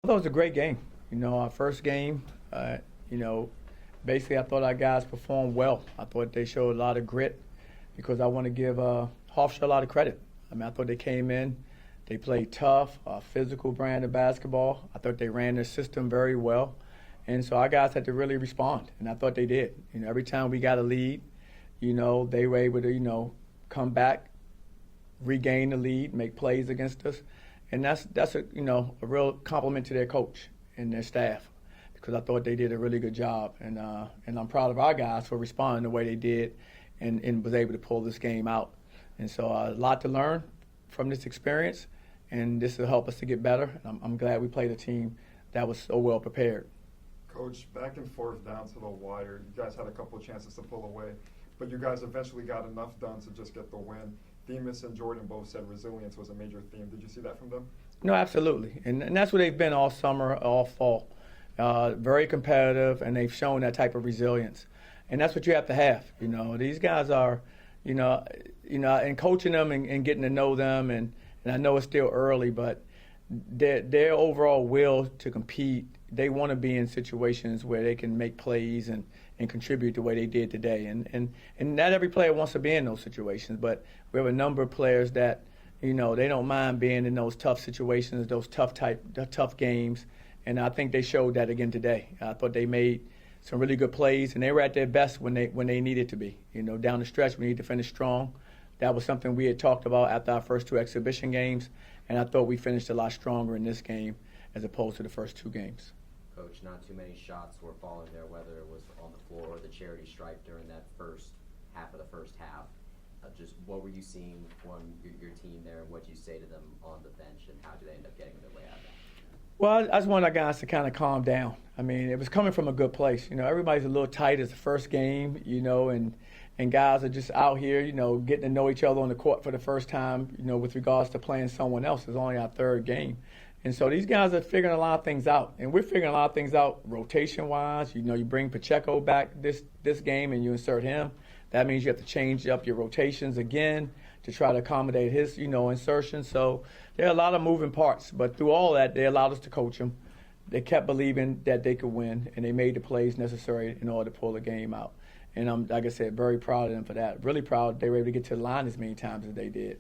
thought it was a great game. Our first game, basically I thought our guys performed well. I thought they showed a lot of grit because I want to give Hofstra a lot of credit. I thought they came in, they played tough, a physical brand of basketball. I thought they ran their system very well. And so our guys had to really respond, and I thought they did. Every time we got a lead, they were able to, come back, regain the lead, make plays against us. And that's a real compliment to their coach and their staff because I thought they did a really good job. And I'm proud of our guys for responding the way they did and was able to pull this game out. And so a lot to learn from this experience, and this will help us to get better. I'm glad we played a team that was so well prepared. Coach, back and forth down to the wire. You guys had a couple of chances to pull away, but you guys eventually got enough done to just get the win. Demas and Jordan both said resilience was a major theme. Did you see that from them? No, absolutely. And that's what they've been all summer, all fall. Very competitive, and they've shown that type of resilience. And that's what you have to have. These guys are, and coaching them and getting to know them, and I know it's still early, but their overall will to compete, they want to be in situations where they can make plays and contribute the way they did today. And not every player wants to be in those situations, but we have a number of players that, they don't mind being in those tough situations, those tough games. And I think they showed that again today. I thought they made some really good plays, and they were at their best when they needed to be. Down the stretch, we need to finish strong. That was something we had talked about after our first two exhibition games, and I thought we finished a lot stronger in this game as opposed to the first two games. Coach, not too many shots were falling there, whether it was on the floor or the charity stripe during that first half of the first half. Just what were you seeing from your team there, and what did you say to them on the bench, and how did they end up getting their way out of that? Well, I just wanted our guys to kind of calm down. It was coming from a good place. Everybody's a little tight as the first game, and guys are just out here, getting to know each other on the court for the first time, with regards to playing someone else. It's only our third game. And so these guys are figuring a lot of things out. And we're figuring a lot of things out rotation-wise. You bring Pacheco back this game and you insert him. That means you have to change up your rotations again to try to accommodate his, insertion. So there are a lot of moving parts. But through all that, they allowed us to coach them. They kept believing that they could win, and they made the plays necessary in order to pull the game out. And I'm, like I said, very proud of them for that. Really proud they were able to get to the line as many times as they did.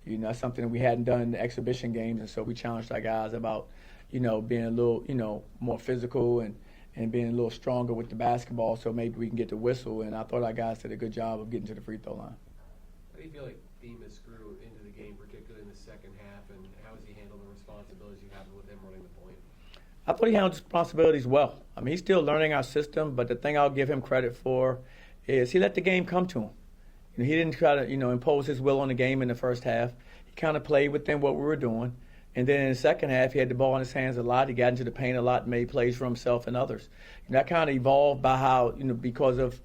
That's something that we hadn't done in the exhibition games, and so we challenged our guys about, being a little, more physical and being a little stronger with the basketball so maybe we can get the whistle. And I thought our guys did a good job of getting to the free throw line. How do you feel like Demas grew into the game, particularly in the second half, and how has he handled the responsibilities you have with him running the point? I thought he handled responsibilities well. He's still learning our system, but the thing I'll give him credit for is he let the game come to him. He didn't try to, impose his will on the game in the first half. He kind of played within what we were doing. And then in the second half, he had the ball in his hands a lot. He got into the paint a lot and made plays for himself and others. That kind of evolved by how, because of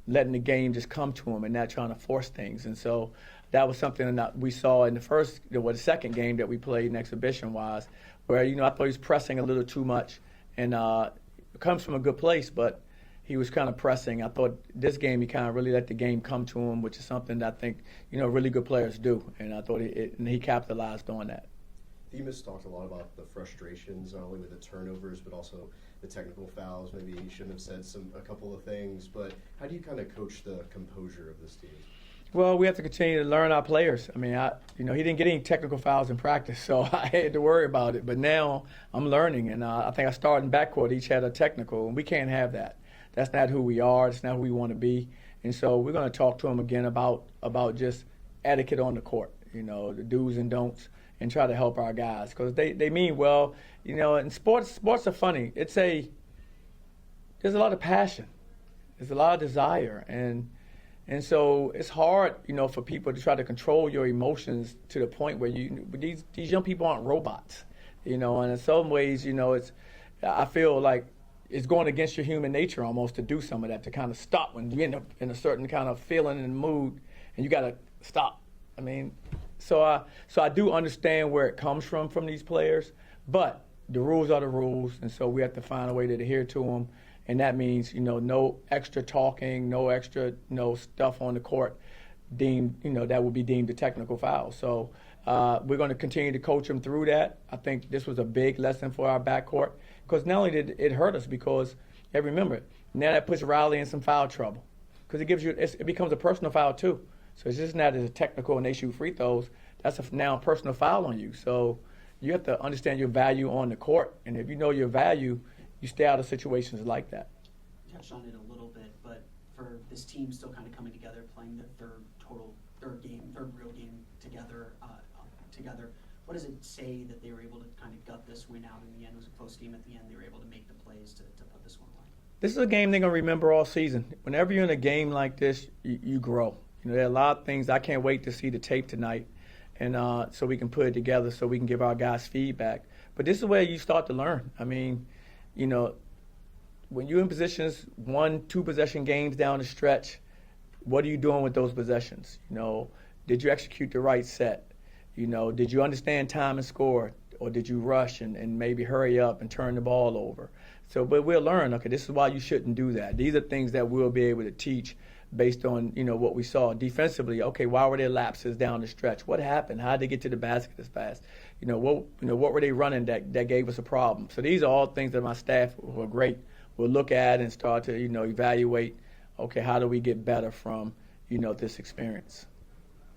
letting the game just come to him and not trying to force things. And so that was something that we saw in the second game that we played in exhibition-wise, where, I thought he was pressing a little too much. And it comes from a good place, but he was kind of pressing. I thought this game he kind of really let the game come to him, which is something that I think, really good players do. And I thought he capitalized on that. Demas talked a lot about the frustrations, not only with the turnovers, but also the technical fouls. Maybe he shouldn't have said a couple of things, but how do you kind of coach the composure of this team? Well, we have to continue to learn our players. He didn't get any technical fouls in practice, so I had to worry about it. But now I'm learning, and I think I started in backcourt. Each had a technical, and we can't have that. That's not who we are. That's not who we want to be. And so we're going to talk to them again about just etiquette on the court, the do's and don'ts, and try to help our guys because they mean well. And sports are funny. There's a lot of passion. There's a lot of desire. And so it's hard, for people to try to control your emotions to the point where these young people aren't robots, and in some ways, I feel like it's going against your human nature almost to do some of that, to kind of stop when you're in a certain kind of feeling and mood, and you got to stop. So I do understand where it comes from these players, but the rules are the rules, and so we have to find a way to adhere to them, and that means, no extra talking, no extra, stuff on the court that would be deemed a technical foul. So We're going to continue to coach them through that. I think this was a big lesson for our backcourt because not only did it hurt us because, remember, now that puts Riley in some foul trouble because it becomes a personal foul too. So it's just not as a technical and they shoot free throws. That's now a personal foul on you. So you have to understand your value on the court. And if you know your value, you stay out of situations like that. You touched on it a little bit, but for this team still kind of coming together, playing the third real game together, what does it say that they were able to kind of gut this win out in the end? It was a close game at the end. They were able to make the plays to put this one away. This is a game they're going to remember all season. Whenever you're in a game like this, you grow. There are a lot of things. I can't wait to see the tape tonight, and so we can put it together so we can give our guys feedback. But this is where you start to learn. I mean, when you're in positions, 1-2 possession games down the stretch, what are you doing with those possessions? Did you execute the right set? Did you understand time and score? Or did you rush and maybe hurry up and turn the ball over? But we'll learn, okay, this is why you shouldn't do that. These are things that we'll be able to teach based on, what we saw. Defensively, okay, why were there lapses down the stretch? What happened? How did they get to the basket as fast? What were they running that gave us a problem? So these are all things that my staff who are great will look at and start to, evaluate, okay, how do we get better from, this experience?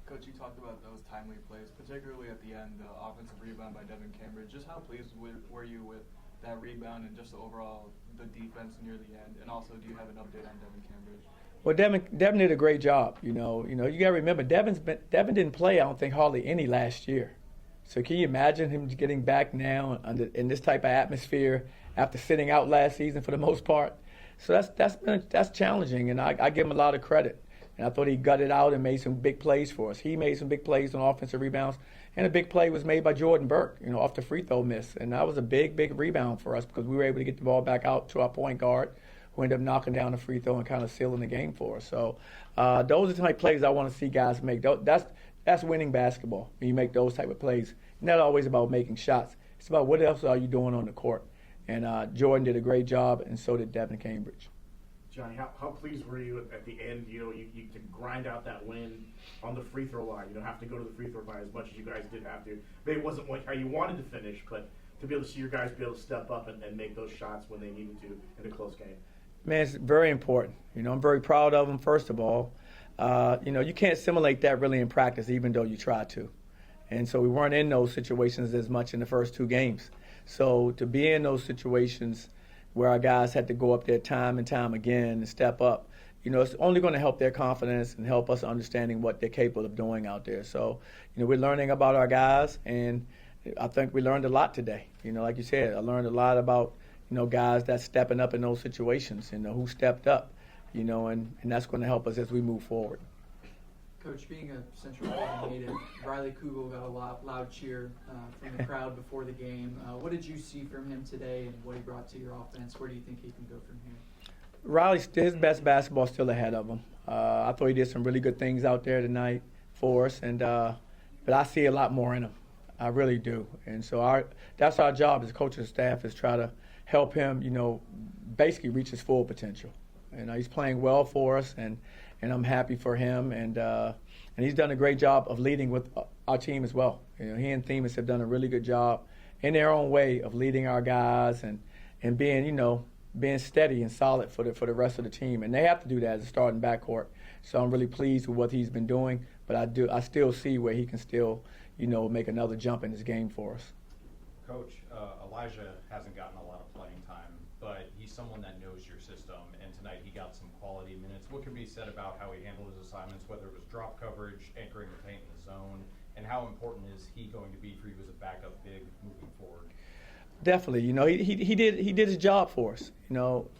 Coach, you talked about those timely plays, particularly at the end, the offensive rebound by Devin Cambridge. Just how pleased were you with that rebound and just the defense near the end? And also, do you have an update on Devin Cambridge? Well, Devin did a great job. You got to remember, Devin didn't play, I don't think, hardly any last year. So can you imagine him getting back now in this type of atmosphere after sitting out last season for the most part? So that's challenging, and I give him a lot of credit. And I thought he gutted out and made some big plays for us. He made some big plays on offensive rebounds, and a big play was made by Jordan Burke, off the free throw miss. And that was a big, big rebound for us because we were able to get the ball back out to our point guard, who ended up knocking down the free throw and kind of sealing the game for us. So those are the type of plays I want to see guys make. That's winning basketball when you make those type of plays. Not always about making shots. It's about what else are you doing on the court. And Jordan did a great job, and so did Devin Cambridge. Johnny, how pleased were you at the end? You to grind out that win on the free throw line. You don't have to go to the free throw line as much as you guys did have to. Maybe it wasn't how you wanted to finish, but to be able to see your guys be able to step up and make those shots when they needed to in a close game. Man, it's very important. I'm very proud of them, first of all. You can't simulate that really in practice, even though you try to. And so we weren't in those situations as much in the first 2 games. So to be in those situations where our guys had to go up there time and time again and step up, it's only going to help their confidence and help us understanding what they're capable of doing out there. So, we're learning about our guys, and I think we learned a lot today. Like you said, I learned a lot about, guys that's stepping up in those situations, who stepped up, and that's going to help us as we move forward. Coach, being a Central Florida native, Riley Kugel got a loud cheer from the crowd before the game. What did you see from him today and what he brought to your offense? Where do you think he can go from here? His best basketball is still ahead of him. I thought he did some really good things out there tonight for us, but I see a lot more in him. I really do. And so that's our job as coach and staff is try to help him, basically reach his full potential. And he's playing well for us, and I'm happy for him. And he's done a great job of leading with our team as well. He and Themis have done a really good job in their own way of leading our guys and being, being steady and solid for the rest of the team. And they have to do that as a starting backcourt. So I'm really pleased with what he's been doing. But I still see where he can still, make another jump in this game for us. Coach, Elijah hasn't gotten a lot of playing time, but he's someone that knows your system, and tonight he got some quality minutes. What can be said about how he handled his assignments, whether it was drop coverage, anchoring the paint in the zone, and how important is he going to be for you as a backup big moving forward? Definitely. He did his job for us.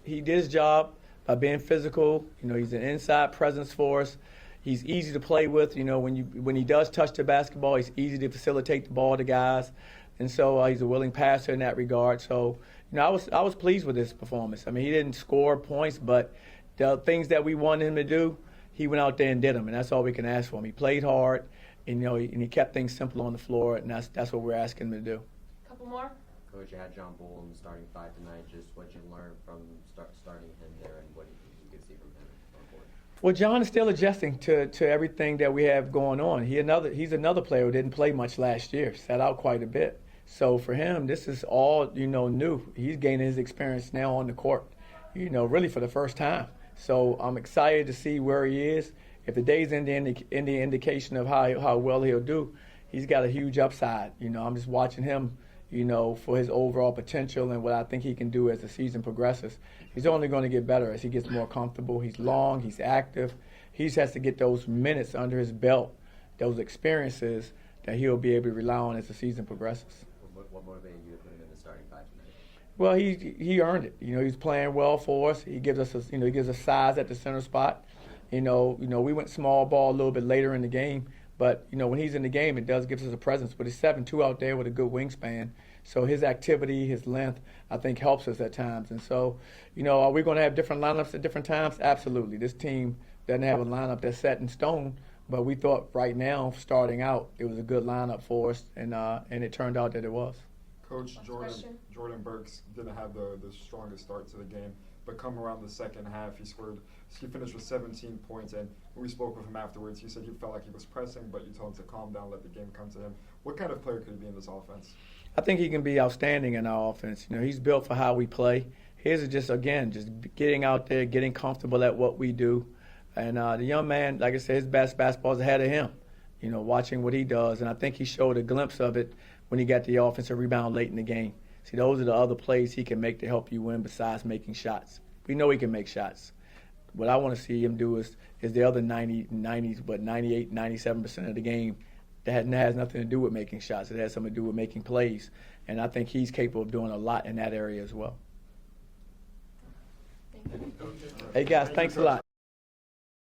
He did his job by being physical. He's an inside presence for us. He's easy to play with. When he does touch the basketball, he's easy to facilitate the ball to guys. And so he's a willing passer in that regard. So, I was pleased with his performance. I mean, he didn't score points, but the things that we wanted him to do, he went out there and did them, and that's all we can ask for him. He played hard, and and he kept things simple on the floor, and that's what we're asking him to do. Couple more. Coach, you had John Bull in the starting 5 tonight. Just what you learned from starting him there, and what you could see from him on the court. Well, John is still adjusting to everything that we have going on. He's another player who didn't play much last year, sat out quite a bit. So for him, this is all, new. He's gaining his experience now on the court, really for the first time. So I'm excited to see where he is. If the day's in the indication of how well he'll do, he's got a huge upside. I'm just watching him, for his overall potential and what I think he can do as the season progresses. He's only going to get better as he gets more comfortable. He's long, he's active. He just has to get those minutes under his belt, those experiences that he'll be able to rely on as the season progresses. What motivated you to put him in the starting five tonight? Well, he earned it. He's playing well for us. He gives us, he gives us size at the center spot. We went small ball a little bit later in the game, but when he's in the game, it does give us a presence. But he's 7'2" out there with a good wingspan, so his activity, his length, I think helps us at times. And so, are we going to have different lineups at different times? Absolutely. This team doesn't have a lineup that's set in stone, but we thought right now, starting out, it was a good lineup for us, and it turned out that it was. Coach, Jordan Burks didn't have the strongest start to the game, but come around the second half, he finished with 17 points, and when we spoke with him afterwards, he said he felt like he was pressing, but you told him to calm down, let the game come to him. What kind of player could he be in this offense? I think he can be outstanding in our offense. He's built for how we play. His is just getting out there, getting comfortable at what we do. And the young man, like I said, his best basketball is ahead of him, watching what he does. And I think he showed a glimpse of it when he got the offensive rebound late in the game. See, those are the other plays he can make to help you win besides making shots. We know he can make shots. What I want to see him do is the other 98, 97% of the game that has nothing to do with making shots. It has something to do with making plays. And I think he's capable of doing a lot in that area as well. Thank you. Hey, guys, thanks a lot.